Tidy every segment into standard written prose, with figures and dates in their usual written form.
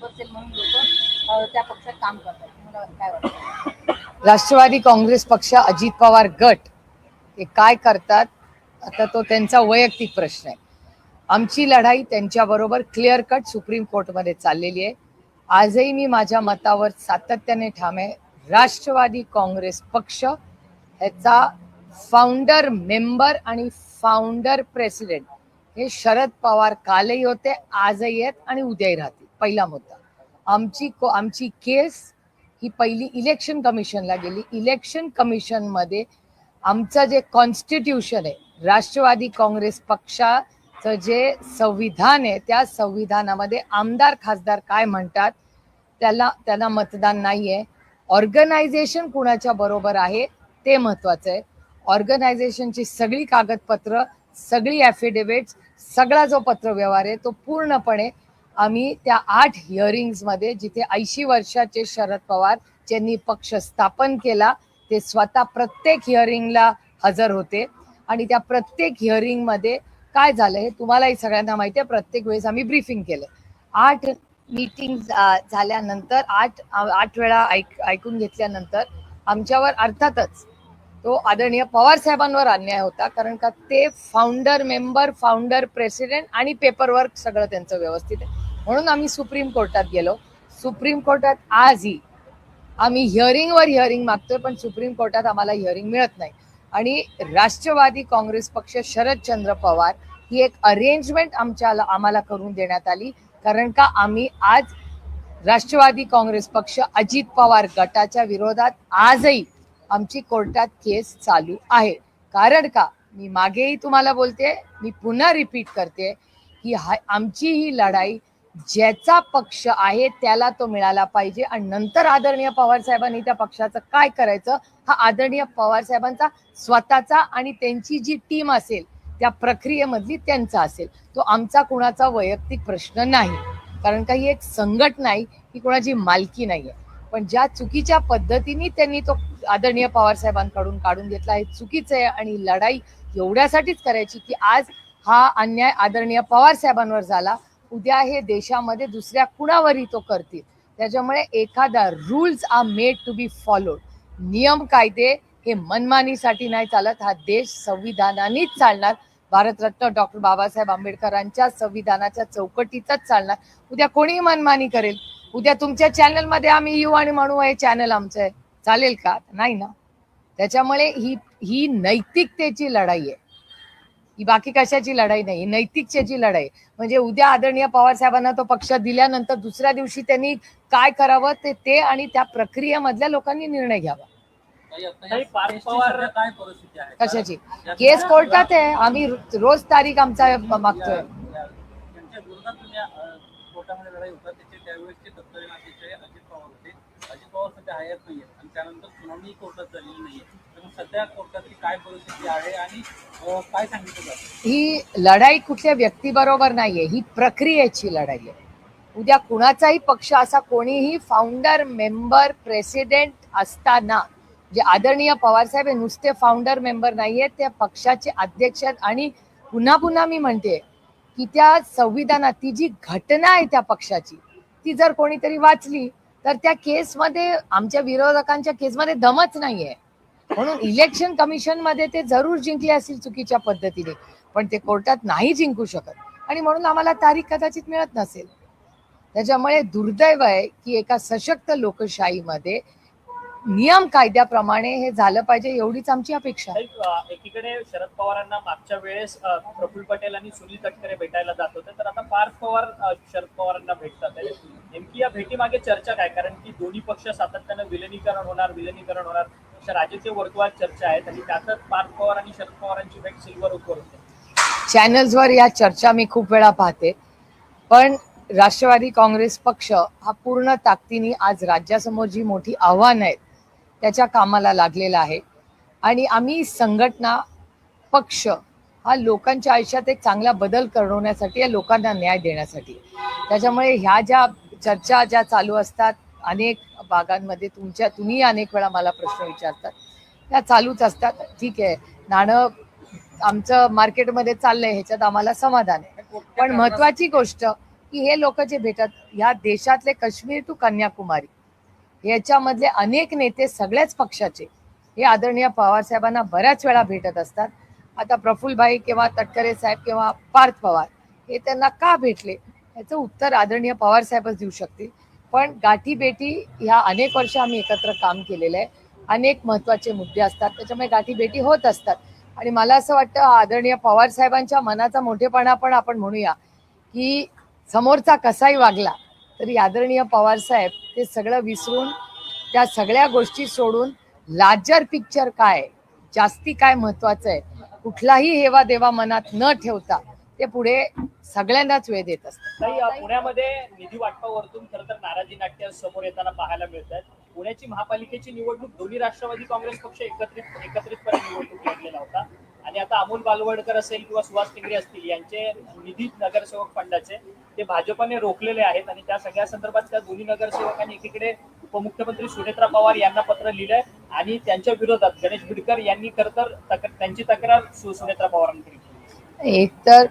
महत्व असेल म्हणून लोक त्या पक्षात काम करतात. तुम्हाला काय वाटतं? राष्ट्रवादी काँग्रेस पक्ष, अजित पवार गट ते काय करतात आता तो त्यांचा वैयक्तिक प्रश्न आहे. आमची लढाई त्यांच्याबरोबर क्लिअर कट सुप्रीम कोर्टमध्ये चाललेली आहे. आजही मी माझ्या मतावर सातत्याने ठाम आहे. राष्ट्रवादी काँग्रेस पक्ष ह्याचा फाउंडर मेंबर आणि फाउंडर प्रेसिडेंट हे शरद पवार कालही होते, आजही आहेत आणि उद्याही राहतील. पहिला मुद्दा, आमची केस ही पहिली इलेक्शन कमिशनला गेली. इलेक्शन कमिशन मध्ये आमचं जे कॉन्स्टिट्यूशन आहे, राष्ट्रवादी काँग्रेस पक्षाचं जे संविधान आहे, त्या संविधानामध्ये आमदार खासदार काय म्हणतात त्याला मतदान नाहीये. ऑर्गनायझेशन कुणाच्या बरोबर आहे ते महत्वाचं आहे. ऑर्गनायझेशनची सगळी कागदपत्र, सगळी ॲफिडेव्हिट्स, सगळा जो पत्रव्यवहार आहे तो पूर्णपणे आम्ही त्या 8 हिअरिंग्समध्ये, जिथे 80 वर्षाचे शरद पवार ज्यांनी पक्ष स्थापन केला ते स्वतः प्रत्येक हिअरिंगला हजर होते. आणि त्या प्रत्येक हिअरिंगमध्ये काय झालं हे तुम्हालाही सगळ्यांना माहिती आहे. प्रत्येक वेळेस आम्ही ब्रीफिंग केलं. 8 मीटिंग झाल्यानंतर 8 वेळा ऐकून घेतल्यानंतर आमच्यावर अर्थातच तो आदरणीय पवार साहेबांवर अन्याय होता. कारण का ते फाउंडर मेंबर, फाउंडर प्रेसिडेंट आणि पेपरवर्क सगळं त्यांचं व्यवस्थित आहे. म्हणून आम्ही सुप्रीम कोर्टात गेलो. सुप्रीम कोर्टात आजही आम्ही हिअरिंग मागतोय, पण सुप्रीम कोर्टात आम्हाला हिअरिंग मिळत नाही. आणि राष्ट्रवादी काँग्रेस पक्ष, शरदचंद्र पवार ही एक अरेंजमेंट आम्हाला करून देण्यात आली. कारण का आम्ही आज राष्ट्रवादी काँग्रेस पक्ष, अजित पवार गटाच्या विरोधात आजही आमची कोर्टात केस चालू आहे. कारण का मी मागेही तुम्हाला बोलते, मी पुन्हा रिपीट करते की आमची ही लढाई ज्याचा पक्ष आहे त्याला तो मिळाला पाहिजे. आणि नंतर आदरणीय पवार साहेबांनी त्या पक्षाचं काय करायचं हा आदरणीय पवार साहेबांचा स्वतःचा आणि त्यांची जी टीम असेल त्या प्रक्रियेमधली त्यांचा असेल. तो आमचा कुणाचा वैयक्तिक प्रश्न नाही. कारण का ही एक संघटना नाही, ही कोणाची मालकी नाहीये. पण ज्या चुकीच्या पद्धतीने त्यांनी तो आदरणीय पवार साहेबांकडून काढून घेतला हे चुकीचं आहे. आणि लढाई एवढ्यासाठीच करायची की आज हा अन्याय आदरणीय पवार साहेबांवर झाला, उद्या हे देशामध्ये दुसऱ्या कुणावरही तो करतील. त्याच्यामुळे एखादा rules are made to be followed. नियम कायदे हे मनमानीसाठी नाही चालत. हा देश संविधानानेच चालणार. भारतरत्न डॉक्टर बाबासाहेब आंबेडकरांच्या संविधानाच्या चौकटीतच चालणार. उद्या कोणीही मनमानी करेल, उद्या तुमच्या चॅनलमध्ये आम्ही येऊ आणि म्हणू हे चॅनल आमचं आहे, चालेल का? नाही ना. त्याच्यामुळे ही नैतिकतेची लढाई आहे. ही बाकी कशाची लढाई नाही, नैतिकतेची लढाई. म्हणजे उद्या आदरणीय पवार साहेबांना तो पक्ष दिल्यानंतर दुसऱ्या दिवशी त्यांनी काय करावं ते आणि त्या प्रक्रियेमधल्या लोकांनी निर्णय घ्यावा. कशाची केस कोर्टात आहे, आम्ही रोज तारीख आमचा मागतोय. त्यानंतर सुनावणी कोर्टात झालेली नाहीये, तर सध्या कोर्टाची काय परिस्थिती आहे आणि काय सांगितलं जातं? ही लढाई कुठल्या व्यक्तीबरोबर नाहीये, ही प्रक्रियेची लढाई आहे. उद्या कुणाचाही पक्ष असा कोणीही फाउंडर मेंबर प्रेसिडेंट असताना, जे आदरणीय पवार साहेब हे नुसते फाउंडर मेंबर नाहीये, त्या पक्षाचे अध्यक्ष आहेत. आणि पुन्हा पुन्हा मी म्हणते की त्या संविधानात ती जी घटना आहे त्या पक्षाची, ती जर कोणीतरी वाचली तर त्या केसमध्ये, आमच्या विरोधकांच्या केसमध्ये दमच नाहीये. म्हणून इलेक्शन कमिशन मध्ये ते जरूर जिंकले असतील चुकीच्या पद्धतीने, पण ते कोर्टात नाही जिंकू शकत. आणि म्हणून आम्हाला तारीख कदाचित मिळत नसेल. त्याच्यामुळे दुर्दैव आहे की एका सशक्त लोकशाहीमध्ये नियम कायद्याप्रमाणे हे झालं पाहिजे, एवढीच आमची अपेक्षा आहे. एकीकडे शरद पवारांना मागच्या वेळेस प्रफुल्ल पटेल आणि सुनील तटकरे भेटायला जात होते, तर आता पार्थ पवार शरद पवारांना भेटतात. नेमकी या भेटीमागे चर्चा काय? कारण की दोन्ही पक्ष सातत्यानं विलिनीकरण होणार अशा राजकीय वर्तुळात चर्चा आहेत आणि त्यातच पार्थ पवार आणि शरद पवारांची भेट सिल्वर ओकवर होते. चॅनल्सवर या चर्चा मी खूप वेळा पाहते, पण राष्ट्रवादी काँग्रेस पक्ष हा पूर्ण ताकदीने आज राज्यासमोर जी मोठी आव्हानं आहेत त्याच्या कामाला लागलेला आहे. आणि आम्ही संघटना, पक्ष हा लोकांच्या आयुष्यात एक चांगला बदल करवण्यासाठी, या लोकांना न्याय देण्यासाठी. त्याच्यामुळे ह्या ज्या चर्चा ज्या चालू असतात अनेक भागांमध्ये, तुम्ही अनेक वेळा मला प्रश्न विचारतात, त्या चालूच असतात. ठीक आहे, नाणं आमचं मार्केटमध्ये चाललंय ह्याच्यात आम्हाला समाधान आहे. पण महत्वाची गोष्ट की हे लोक जे भेटतात, ह्या देशातले काश्मीर टू कन्याकुमारी याच्यामधले अनेक नेते सगळ्याच पक्षाचे हे आदरणीय पवार साहेबांना बऱ्याच वेळा भेटत असतात. आता प्रफुल्लभाई किंवा तटकरे साहेब किंवा पार्थ पवार हे त्यांना का भेटले याचं उत्तर आदरणीय पवार साहेबच देऊ शकतील. पण गाठी भेटी ह्या अनेक वर्ष आम्ही एकत्र काम केलेलं आहे. अनेक महत्वाचे मुद्दे असतात, त्याच्यामुळे गाठी भेटी होत असतात. आणि मला असं वाटतं आदरणीय पवार साहेबांच्या मनाचा मोठेपणा पण आपण म्हणूया की समोरचा कसाही वागला तरी आदरणीय पवार साहेब ते सगळं विसरून त्या सगळ्या गोष्टी सोडून लार्जर पिक्चर काय, जास्ती काय महत्वाचं आहे, कुठलाही हेवा देवा मनात न ठेवता ते पुढे सगळ्यांनाच वेळ देत असतात. पुण्यामध्ये निधी वाटपावरतून खरं तर नाराजी नाट्य समोर येताना पाहायला मिळत आहेत. पुण्याची महापालिकेची निवडणूक दोन्ही राष्ट्रवादी काँग्रेस पक्ष एकत्रितपणे निवडणूक लढलेला होता आणि आता अमोल बालवडकर असेल किंवा सुहास टिंगरे असतील यांचे निधी नगरसेवक फंडाचे ते भाजपने रोखलेले आहेत आणि त्या सगळ्या संदर्भात त्या दोन्ही नगरसेवकांनी एकीकडे उपमुख्यमंत्री सुनेत्रा पवार यांना पत्र लिहिलंय आणि त्यांच्या विरोधात गणेश बिडकर यांनी खरं तर त्यांची तक्रार सुनेत्रा पवारांकडे केली. एक तर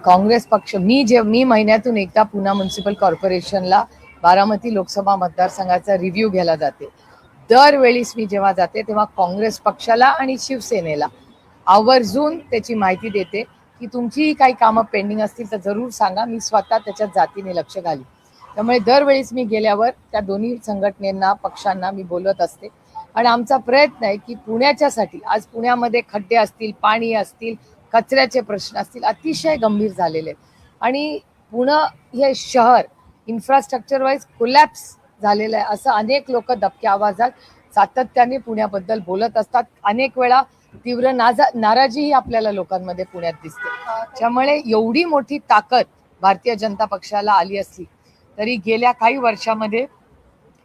काँग्रेस पक्ष मी महिन्यातून एकदा पुणे म्युन्सिपल कॉर्पोरेशनला बारामती लोकसभा मतदारसंघाचा रिव्ह्यू घ्यायला जाते. दरवेळीस मी जेव्हा जाते तेव्हा काँग्रेस पक्षाला आणि शिवसेनेला आवर्जून त्याची माहिती देते की तुमची काही कामं पेंडिंग असतील तर जरूर सांगा, मी स्वतः त्याच्यात जातीने लक्ष घालीन. त्यामुळे दरवेळीस मी गेल्यावर त्या दोन्ही संघटनेंना पक्षांना मी बोलत असते आणि आमचा प्रयत्न आहे की पुण्याच्यासाठी आज पुण्यामध्ये खड्डे असतील, पाणी असतील, कचऱ्याचे प्रश्न असतील, अतिशय गंभीर झालेले आणि पुणे हे शहर इन्फ्रास्ट्रक्चर वाईज कोलॅप्स झालेलं आहे असं अनेक लोक दबक्या आवाजात सातत्याने पुण्याबद्दल बोलत असतात. अनेक वेळा तीव्र नाराजीही आपल्याला लोकांमध्ये पुण्यात दिसते. त्यामुळे एवढी मोठी ताकद भारतीय जनता पक्षाला आली असली तरी गेल्या काही वर्षामध्ये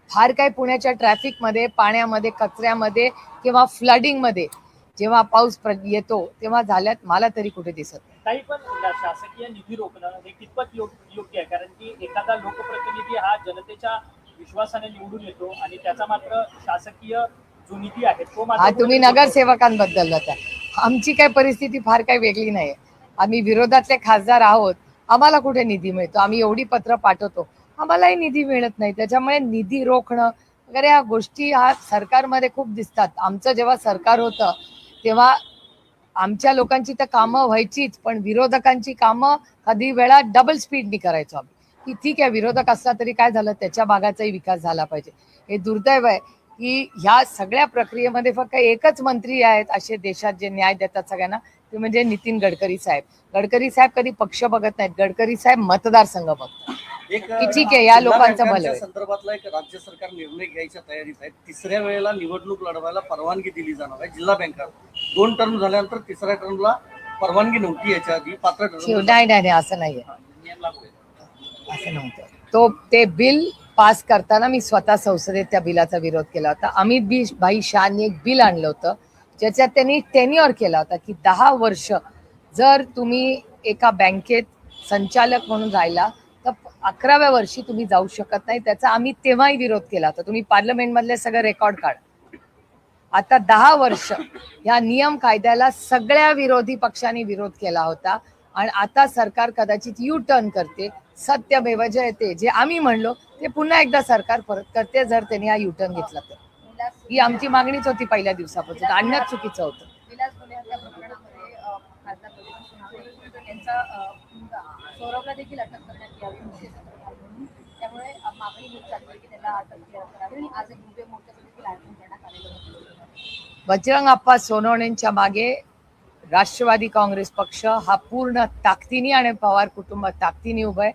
फार काही पुण्याच्या ट्रॅफिकमध्ये, पाण्यामध्ये, कचऱ्यामध्ये किंवा फ्लडिंगमध्ये जेव्हा पाऊस येतो तेव्हा झाल्यात मला तरी कुठे दिसत नाही. काही पण शासकीय निधी रोखणं हे कितपत योग्य आहे, कारण की एखादा लोकप्रतिनिधी हा जनतेच्या विश्वासाने निवडून येतो आणि त्याचा मात्र शासकीय जो निधी आहे तो मात्र तुम्ही नगरसेवकांबद्दल होता. आमची काय परिस्थिती फार काही वेगळी नाही. आम्ही विरोधातले खासदार आहोत, आम्हाला कुठे निधी मिळतो, आम्ही एवढी पत्र पाठवतो, आम्हालाही निधी मिळत नाही. त्याच्यामुळे निधी रोखणं वगैरे ह्या गोष्टी ह्या सरकारमध्ये खूप दिसतात. आमचं जेव्हा सरकार होतं तेव्हा आमच्या लोकांची तर कामं व्हायचीच, पण विरोधकांची कामं कधी वेळा डबल स्पीडनी करायचो आम्ही की ठीक आहे विरोधक असला तरी काय झालं, त्याच्या भागाचाही विकास झाला पाहिजे. हे दुर्दैव आहे की ह्या सगळ्या प्रक्रियेमध्ये फक्त एकच मंत्री आहेत असे देशात जे न्याय देतात सगळ्यांना, ते म्हणजे नितीन गडकरी साहेब. गडकरी साहेब कधी पक्ष बघत नाहीत, गडकरी साहेब मतदारसंघ बघतात की ठीक आहे या लोकांचं भलं. संदर्भातला एक राज्य सरकार निर्णय घ्यायच्या तयारीत आहे. तिसऱ्या वेळेला निवडणूक लढवायला परवानगी दिली जाणार आहे. जिल्हा बँका 2 टर्म झाल्यानंतर तिसऱ्या टर्मला परवानगी नव्हती, याच्या आधी पात्र नाही असं नाहीये, असं नव्हतं. ते बिल पास करताना मी स्वतः संसदेत त्या बिलाचा विरोध केला होता. अमित भाई शाहनी एक बिल आणलं होतं ज्याच्यात त्यांनी टेन्युअर केला होता की 10 वर्ष जर तुम्ही एका बँकेत संचालक म्हणून राहिला तर 11व्या वर्षी तुम्ही जाऊ शकत नाही. त्याचा आम्ही तेव्हाही विरोध केला होता. तुम्ही पार्लमेंटमधले सगळं रेकॉर्ड काढा. आता 10 वर्ष या नियम कायद्याला सगळ्या विरोधी पक्षांनी विरोध केला होता आणि आता सरकार कदाचित यू टर्न करते. सत्यमेव जयते जे आम्ही म्हणलो ते पुन्हा एकदा सरकार परत करते जर त्यांनी हा यू टर्न घेतला तर. ही आमची मागणीच होती पहिल्या दिवसापासून, आणण्यात चुकीचं होतं. सौरभला देखील अटक करण्यात यावी, त्यामुळे मागणी होत चालली की त्याला अटक करावी आणि आज एक भव्य मोर्चाचं देखील आयोजन करण्यात आलेलं होतं. बजरंग अप्पा सोनवणेंच्या मागे राष्ट्रवादी काँग्रेस पक्ष हा पूर्ण ताकदीने आणि पवार कुटुंब ताकदीने उभं आहे.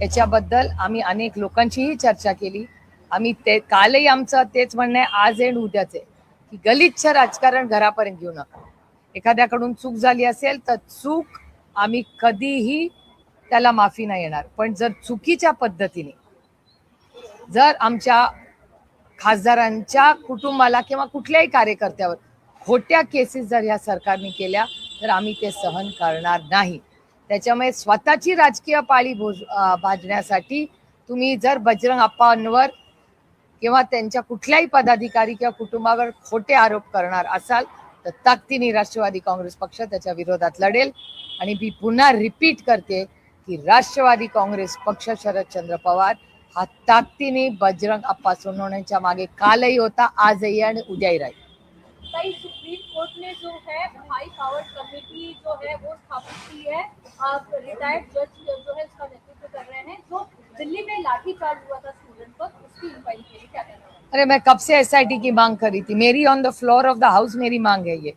याच्याबद्दल आम्ही अनेक लोकांचीही चर्चा केली. आम्ही कालही आमचं तेच म्हणणं आहे, आज एंड उद्याच आहे की गलिच्छ राजकारण घरापर्यंत घेऊ नका. एखाद्याकडून चूक झाली असेल तर चूक आम्ही कधीही त्याला माफी नाही येणार, पण जर चुकीच्या पद्धतीने जर आमच्या खासदारांच्या कुटुंबाला किंवा कुठल्याही कार्यकर्त्यावर खोट्या केसेस जर या सरकारने केल्या तर आम्ही ते सहन करणार नाही. त्याच्यामुळे स्वतःची राजकीय पाळी भाजण्यासाठी तुम्ही जर बजरंग अप्पांवर किंवा त्यांच्या कुठल्याही पदाधिकारी किंवा कुटुंबावर खोटे आरोप करणार असाल तर ताकदीने राष्ट्रवादी काँग्रेस पक्ष त्याच्या विरोधात लढेल. आणि मी पुन्हा रिपीट करते की राष्ट्रवादी काँग्रेस पक्ष शरदचंद्र पवार हा ताकदीने बजरंग अप्पा सोनवणेच्या मागे कालही होता, आजही आणि उद्याही राहील. कई सुप्रीम कोर्ट ने जो है हाई पावर कमेटी जो है वो स्थापित की है, रिटायर्ड जज जो है उसका नेतृत्व कर रहे हैं, जो दिल्ली में लाठीचार्ज हुआ था स्टूडेंट पर, उसकी इंक्वायरी के लिए क्या कहना है? अरे मैं कब से एसआईटी की मांग करी थी, मेरी on the floor of the house मेरी मांग है ये,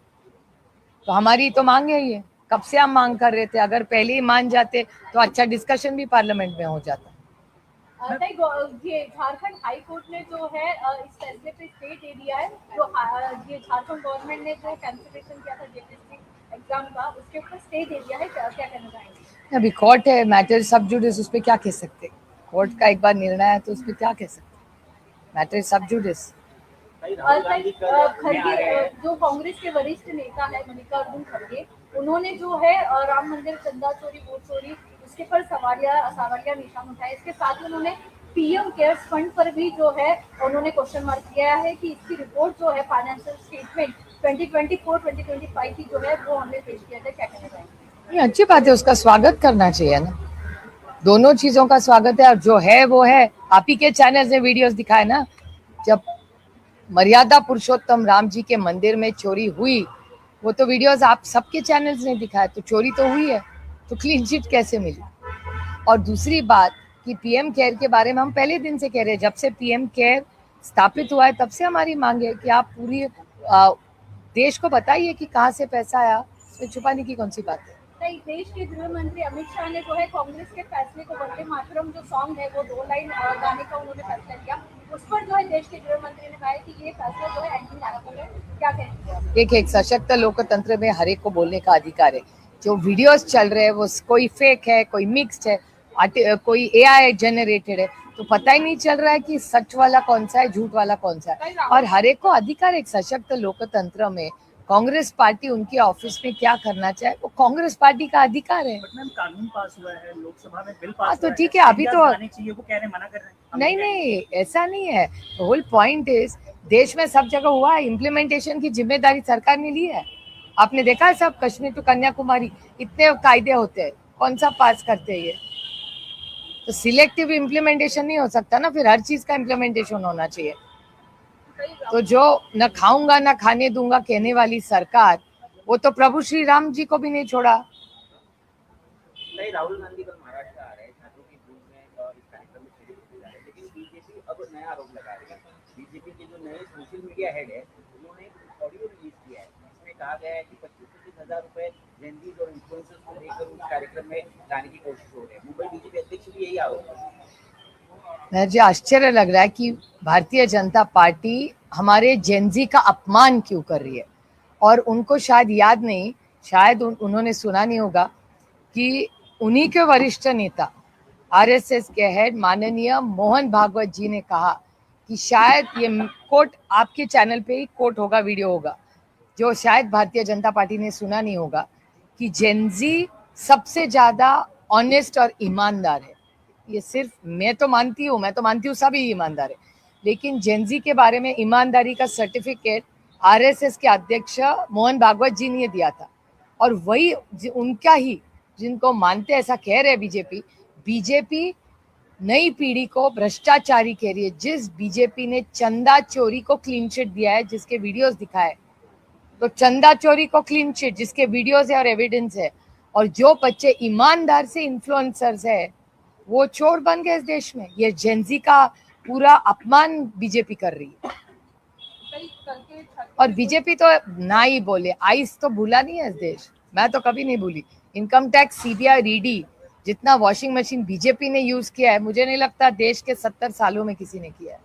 तो हमारी तो मांग है ये, कब से हम मांग कर रहे थे. अगर पहले ही मान जाते तो अच्छा डिस्कशन भी पार्लियामेंट में हो जाता. ये झारखंड हाई कोर्ट ने जो है इस फैसले पे स्टे दे दिया है, जो ये झारखंड गवर्नमेंट ने जो कैंसिलेशन किया था जेपीएससी एग्जाम का, उसके ऊपर स्टे दे दिया है, क्या कहना चाहेंगे? अभी कोर्ट है, मैटर सब जुडिस, उस पर क्या कह सकते. कोर्ट का एक बार निर्णय है तो उस पर क्या कह सकते. मैटर सब जुडिस. खड़गे जो कांग्रेस के वरिष्ठ नेता है मल्लिकार्जुन खड़गे, उन्होंने जो है राम मंदिर चंदा चोरी वोट चोरी उसके पर सवालिया निशान उठाया. इसके साथ ही उन्होंने पीएम केयर्स फंड पर भी जो है उन्होंने क्वेश्चन मार्क किया है कि इसकी रिपोर्ट जो है फाइनेंशियल स्टेटमेंट 2024-2025 की जो है वो हमने पेश किया था. क्या कहना चाहेंगे? ये अच्छी बात है, उसका स्वागत करना चाहिए ना. दोनों चीजों का स्वागत है. और जो है वो है, आप ही के चैनल ने वीडियोस दिखाए ना, जब मर्यादा पुरुषोत्तम राम जी के मंदिर में चोरी हुई, वो तो वीडियोस आप सबके चैनल्स ने दिखाया. तो चोरी तो हुई है, तो क्लीन चिट कैसे मिली. और दूसरी बात कि पीएम केयर के बारे में हम पहले दिन से कह रहे हैं, जब से पीएम केयर स्थापित हुआ है तब से हमारी मांग है कि आप पूरी देश को बताइए कि कहाँ से पैसा आया. इसमें छुपाने की कौन सी बात है. देश के गृह मंत्री अमित शाह ने जो है कांग्रेस के फैसले को वंदे मातरम जो सॉन्ग है वो 2 लाइन गाने का उन्होंने फैसला किया, उस पर जो है देश के गृह मंत्री ने कहा है कि ये फैसला जो है एंटी नेशनल है. क्या कहेंगे? एक सशक्त लोकतंत्र में हर एक को बोलने का अधिकार है. जो वीडियोस चल रहे हैं वो कोई फेक है, कोई मिक्स्ड है, कोई एआई जनरेटेड है, तो पता ही नहीं चल रहा है कि सच वाला कौन सा है, झूठ वाला कौन सा है. और हर एक को अधिकार है. एक सशक्त लोकतंत्र में कांग्रेस पार्टी उनके ऑफिस में क्या करना चाहे वो कांग्रेस पार्टी का अधिकार है. मैम कानून पास हुआ है, लोकसभा में बिल पास तो हुआ ठीक है, अभी तो चाहिए, वो कह रहे मना कर रहे हैं. नहीं ऐसा नहीं है. होल पॉइंट इज, देश में सब जगह हुआ है, इम्प्लीमेंटेशन की जिम्मेदारी सरकार ने ली है. आपने देखा है सब, कश्मीर टू कन्याकुमारी इतने कायदे होते हैं, कौन सा पास करते हैं ये. तो सिलेक्टिव इम्प्लीमेंटेशन नहीं हो सकता ना, फिर हर चीज का इम्प्लीमेंटेशन होना चाहिए. तो जो न खाऊंगा न खाने दूंगा कहने वाली सरकार, वो तो प्रभु श्री राम जी को भी नहीं छोड़ा. नहीं, राहुल गांधी कल महाराष्ट्र आ रहे हैं, छात्रों की भूख में और इस कार्यक्रम में शरीक होने जा रहे हैं, लेकिन बीजेपी अब नया आरोप लगा रही है. बीजेपी के जो नए सोशल मीडिया हेड है उन्होंने ऑडियो रिलीज किया है, जिसमें कहा गया है कि 25-25 हजार रुपए जेनजीज और इन्फ्लुएंसर्स को लेकर उस कार्यक्रम में लाने की कोशिश हो रही है. मुंबई बीजेपी अध्यक्ष भी यही आरोप है. मुझे आश्चर्य लग रहा है कि भारतीय जनता पार्टी हमारे जेनजी का अपमान क्यों कर रही है. और उनको शायद याद नहीं, शायद उन्होंने सुना नहीं होगा कि उन्हीं के वरिष्ठ नेता आरएसएस के हेड माननीय मोहन भागवत जी ने कहा कि शायद ये कोट आपके चैनल पे ही कोट होगा, वीडियो होगा, जो शायद भारतीय जनता पार्टी ने सुना नहीं होगा, कि जेनजी सबसे ज्यादा ऑनेस्ट और ईमानदार है. ये सिर्फ मैं तो मानती हूँ सभी ईमानदार है, लेकिन जेनजी के बारे में ईमानदारी का सर्टिफिकेट आरएसएस के अध्यक्ष मोहन भागवत जी ने दिया था. और वही उनका ही जिनको मानते ऐसा कह रहे बीजेपी नई पीढ़ी को भ्रष्टाचारी कह रही है. जिस बीजेपी ने चंदा चोरी को क्लीन चिट दिया है, जिसके वीडियोस दिखाए, तो चंदा चोरी को क्लीन चिट जिसके वीडियोस है और एविडेंस है, और जो बच्चे ईमानदार से इन्फ्लुएंसर्स है वो चोर बन गए इस देश में. ये जेनजी का पूरा अपमान बीजेपी कर रही है. और बीजेपी तो ना ही बोले, आइस तो भूला नहीं है इस देश, मैं तो कभी नहीं भूली. इनकम टैक्स, सीबीआई, ईडी, जितना वॉशिंग मशीन बीजेपी ने यूज किया है, मुझे नहीं लगता देश के 70 सालों में किसी ने किया है.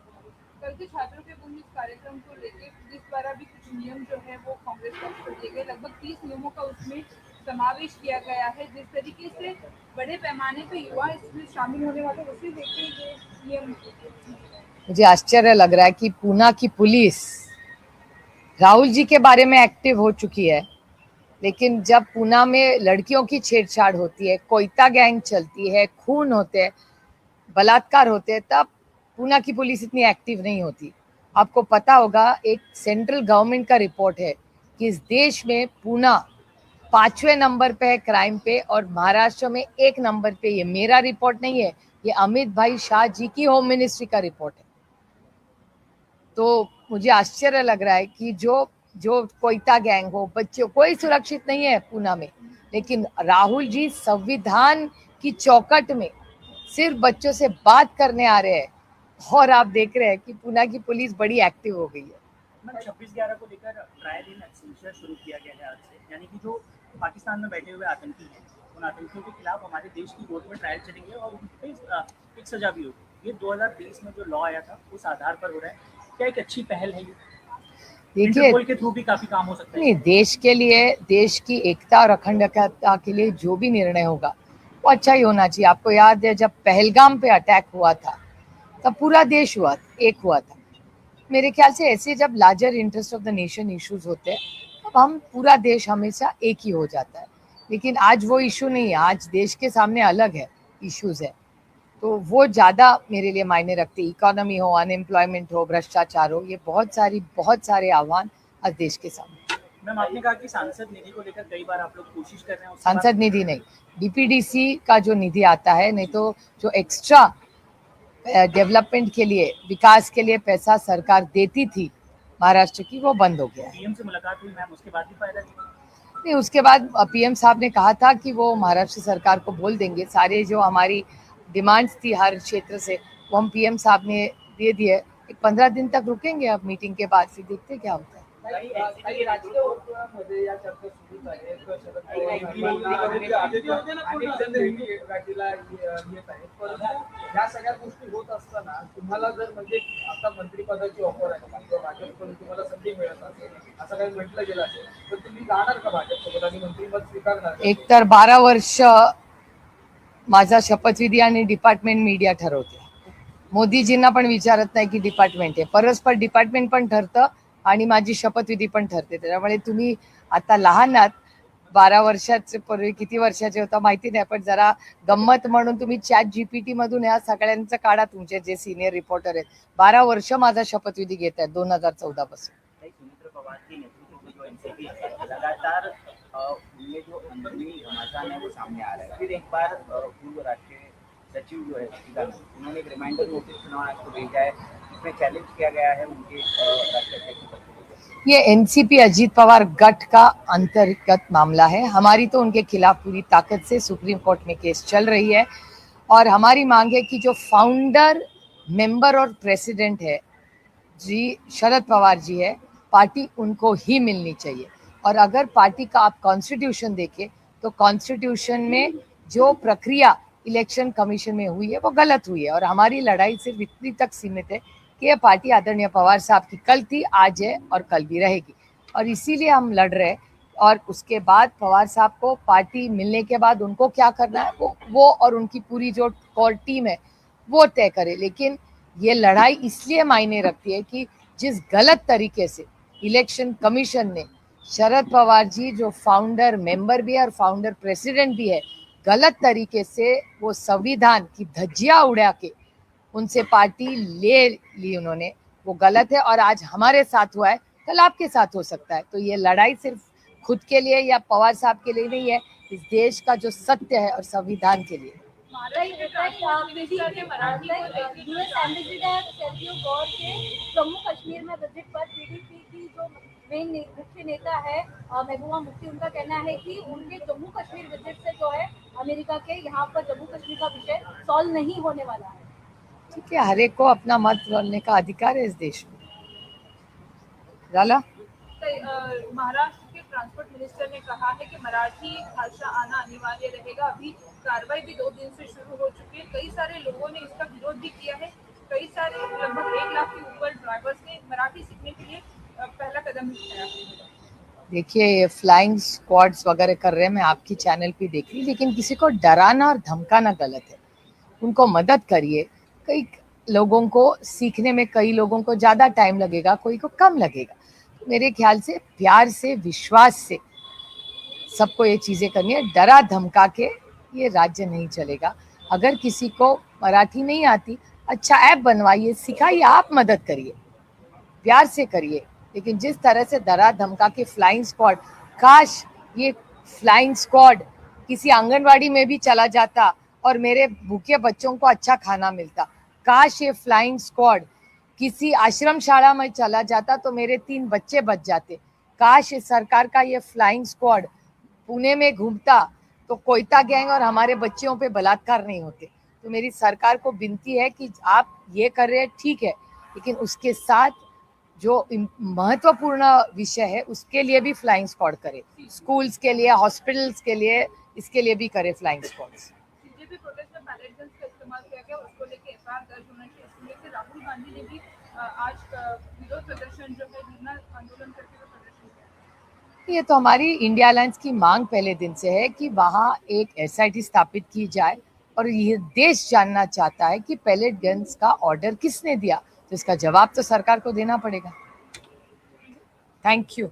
कल के छात्रों के गुम कार्यक्रम को लेकर पुलिस द्वारा भी कुछ नियम जो है वो कांग्रेस पक्ष को दिए गए. लगभग 30 नियमों का उसमें समावेश किया गया है. जिस तरीके से बड़े पैमाने पे युवा इसमें शामिल होने वाले, उसे देखते ये नियम. मुझे आश्चर्य लग रहा है कि पूना की पुलिस राहुल जी के बारे में एक्टिव हो चुकी है, लेकिन जब पूना में लड़कियों की छेड़छाड़ होती है, कोयता गैंग चलती है, खून होते हैं, बलात्कार होते हैं, तब पूना की पुलिस इतनी एक्टिव नहीं होती. आपको पता होगा, एक सेंट्रल गवर्नमेंट का रिपोर्ट है कि इस देश में पूना 5वें नंबर पे है क्राइम पे, और महाराष्ट्र में 1 नंबर पे। ये मेरा रिपोर्ट नहीं है, ये अमित भाई शाह जी की होम मिनिस्ट्री का रिपोर्ट है। तो मुझे आश्चर्य लग रहा है कि जो जो कोयता गैंग हो, बच्चों कोई सुरक्षित नहीं है पूना में, लेकिन राहुल जी संविधान की चौकट में सिर्फ बच्चों से बात करने आ रहे हैं, और आप देख रहे हैं कि पूना की पुलिस बड़ी एक्टिव हो गई है। मैम 26/11 को लेकर ट्रायल इन एब्सेंशिया शुरू किया गया है आज से, यानी कि जो पाकिस्तान में बैठे हुए आतंकी हैं, उन आतंकियों के खिलाफ हमारे देश की कोर्ट में ट्रायल चलेंगे और उन पे एक सजा भी होगी। ये 2020 में जो लॉ आया था उस आधार पर हो रहा है। क्या एक अच्छी पहल है ये? देखिए, इंटरपोल के थ्रू भी काफी काम हो सकता है। नहीं, देश के लिए, देश की एकता और अखंडता के लिए जो भी निर्णय होगा वो अच्छा ही होना चाहिए। आपको याद है जब पहलगाम पे अटैक हुआ था तब पूरा देश एक हुआ था। मेरे ख्याल से ऐसे जब larger interest of the nation issues होते हैं तब हम पूरा देश हमेशा एक ही हो जाता है, लेकिन आज वो इशू नहीं है। आज देश के सामने अलग है इश्यूज है, तो वो ज़्यादा मेरे लिए मायने रखते। इकोनॉमी हो, अनएम्प्लॉयमेंट हो, भ्रष्टाचार हो, ये बहुत सारे आह्वान आज देश के सामने। मैम आपने कहा कि सांसद निधि को लेकर कई बार आप लोग कोशिश कर रहे हैं, उसके सांसद निधि नहीं, डीपीडीसी का जो निधि आता है, नहीं तो जो एक्स्ट्रा डेवलपमेंट के लिए, विकास के लिए पैसा सरकार देती थी महाराष्ट्र की, वो बंद हो गया है। पीएम से मुलाकात हुई मैम, उसके बाद भी फायदा नहीं, उसके बाद पीएम साहब ने कहा था कि वो महाराष्ट्र सरकार को बोल देंगे, सारे जो हमारी डिमांड्स थी हर क्षेत्र से वो हम पीएम साहब ने दे दिए। एक 15 दिन तक रुकेंगे अब मीटिंग के बाद, फिर देखते क्या होता है। काही राजकीय वर्तुळामध्ये या चर्चा सुरूच आहे. शरद पवार अनेक जण भेटीगाठीला येत आहेत, परंतु ह्या सगळ्या गोष्टी होत असताना तुम्हाला जर म्हणजे आता मंत्रिपदाची ऑफर आहे किंवा भाजपकडून तुम्हाला संधी मिळत असेल असं काही म्हटलं गेलं असेल तर तुम्ही जाणार का भाजपसोबत आणि मंत्रिपद स्वीकारणार का? एक तर 12 वर्ष माझा शपथविधी आणि डिपार्टमेंट मीडिया ठरवते. मोदीजींना पण विचारत नाही की डिपार्टमेंट आहे, परस्पर डिपार्टमेंट पण ठरतं आणि माझी शपथविधी पण ठरते. त्याच्यामुळे तुम्ही आता लहान आहात, 12 वर्षाचे पूर्वी किती वर्षाचे होता माहिती नाही, पण जरा गंमत म्हणून तुम्ही ChatGPT मधून ह्या सगळ्यांचं काढा, तुमचे जे सिनियर रिपोर्टर आहेत. 12 वर्ष माझा शपथविधी घेत आहेत 2014 पासून. सुमित्रा पवार के नेतृत्व में जो एनसीपी है लगातार उनमें जो अंदरूनी घमासान है वो सामने आ रहा है। फिर एक बार पूर्व राष्ट्रीय सचिव जो है उन्होंने एक रिमाइंडर नोटिस चुनाव को भेजा है, इसमें चैलेंज किया गया है उनके राष्ट्रीय अध्यक्ष। ये एनसीपी अजीत पवार गठ का अंतर्गत मामला है। हमारी तो उनके खिलाफ पूरी ताकत से सुप्रीम कोर्ट में केस चल रही है, और हमारी मांग है कि जो फाउंडर, मेंबर और प्रेसिडेंट है जी शरद पवार जी है, पार्टी उनको ही मिलनी चाहिए। और अगर पार्टी का आप कॉन्स्टिट्यूशन देखें तो कॉन्स्टिट्यूशन में जो प्रक्रिया इलेक्शन कमीशन में हुई है वो गलत हुई है, और हमारी लड़ाई सिर्फ इतनी तक सीमित है कि यह पार्टी आदरणीय पवार साहब की कल थी, आज है और कल भी रहेगी, और इसीलिए हम लड़ रहे हैं। और उसके बाद पवार साहब को पार्टी मिलने के बाद उनको क्या करना है वो और उनकी पूरी जो कोर टीम है वो तय करे। लेकिन ये लड़ाई इसलिए मायने रखती है कि जिस गलत तरीके से इलेक्शन कमीशन ने शरद पवार जी, जो फाउंडर मेंबर भी है और फाउंडर प्रेसिडेंट भी है, गलत तरीके से वो संविधान की धज्जियां उड़ा के उनसे पार्टी ले ली उन्होंने, वो गलत है। और आज हमारे साथ हुआ है, कल आपके साथ हो सकता है। तो ये लड़ाई सिर्फ खुद के लिए या पवार साहब के लिए नहीं है, इस देश का जो सत्य है और संविधान के लिए। यूएस एम्बेसडर सर्जियो गौर के जम्मू कश्मीर में विजिट पर पीडीपी की जो मेन मुख्य नेता है महबूबा मुफ्ती, उनका कहना है कि उनके जम्मू कश्मीर विजिट से जो है अमेरिका के यहाँ पर जम्मू कश्मीर का विषय सॉल्व नहीं होने वाला है। ठीक है, हर एक को अपना मत बोलने का अधिकार है इस देश में। झाला? महाराष्ट्र के ट्रांसपोर्ट मिनिस्टर ने कहा है कि मराठी भाषा आना अनिवार्य रहेगा। अभी कार्रवाई भी 2 दिन से शुरू हो चुकी है, कई सारे लोगों ने इसका विरोध भी किया है। कई सारे लगभग 1 लाख के ऊपर ड्राइवर्स ने मराठी सीखने के लिए पहला कदम उठाया। देखिए, ये फ्लाइंग स्क्वाड्स वगैरह कर रहे हैं, मैं आपकी चैनल पे देख रही, लेकिन किसी को डराना और धमकाना गलत है। उनको मदद करिए। कई लोगों को सीखने में, कई लोगों को ज़्यादा टाइम लगेगा, कोई को कम लगेगा। मेरे ख्याल से प्यार से, विश्वास से सबको ये चीज़ें करनी है। डरा धमका के ये राज्य नहीं चलेगा। अगर किसी को मराठी नहीं आती, अच्छा ऐप बनवाइए, सिखाइए, आप मदद करिए, प्यार से करिए। लेकिन जिस तरह से डरा धमका के फ्लाइंग स्क्वाड, काश ये फ्लाइंग स्क्वाड किसी आंगनवाड़ी में भी चला जाता और मेरे भूखे बच्चों को अच्छा खाना मिलता। काश ये फ्लाइंग स्क्वाड किसी आश्रम शाला में चला जाता तो मेरे 3 बच्चे बच जाते। काश इस सरकार का ये फ्लाइंग स्क्वाड पुणे में घूमता तो कोयता गैंग और हमारे बच्चियों पे बलात्कार नहीं होते। तो मेरी सरकार को विनती है कि आप ये कर रहे हैं ठीक है, लेकिन उसके साथ जो महत्वपूर्ण विषय है उसके लिए भी फ्लाइंग स्क्वाड करे, स्कूल्स के लिए, हॉस्पिटल्स के लिए, इसके लिए भी करे फ्लाइंग स्क्वाड्स। बीजेपी प्रोटेस्ट में बैलेट गन्स का इस्तेमाल किया गया, उसको लेकर एफआईआर दर्ज होना चाहिए। इसको लेकर राहुल गांधी ने भी आज विरोध प्रदर्शन जो है धरना आंदोलन करके वो प्रदर्शन किया। ये तो हमारी इंडिया अलायंस की मांग पहले दिन से है कि वहाँ एक एसआईटी स्थापित की जाए और ये देश जानना चाहता है कि पैलेट गन्स का ऑर्डर किसने दिया, तो इसका जवाब तो सरकार को देना पड़ेगा। Thank you.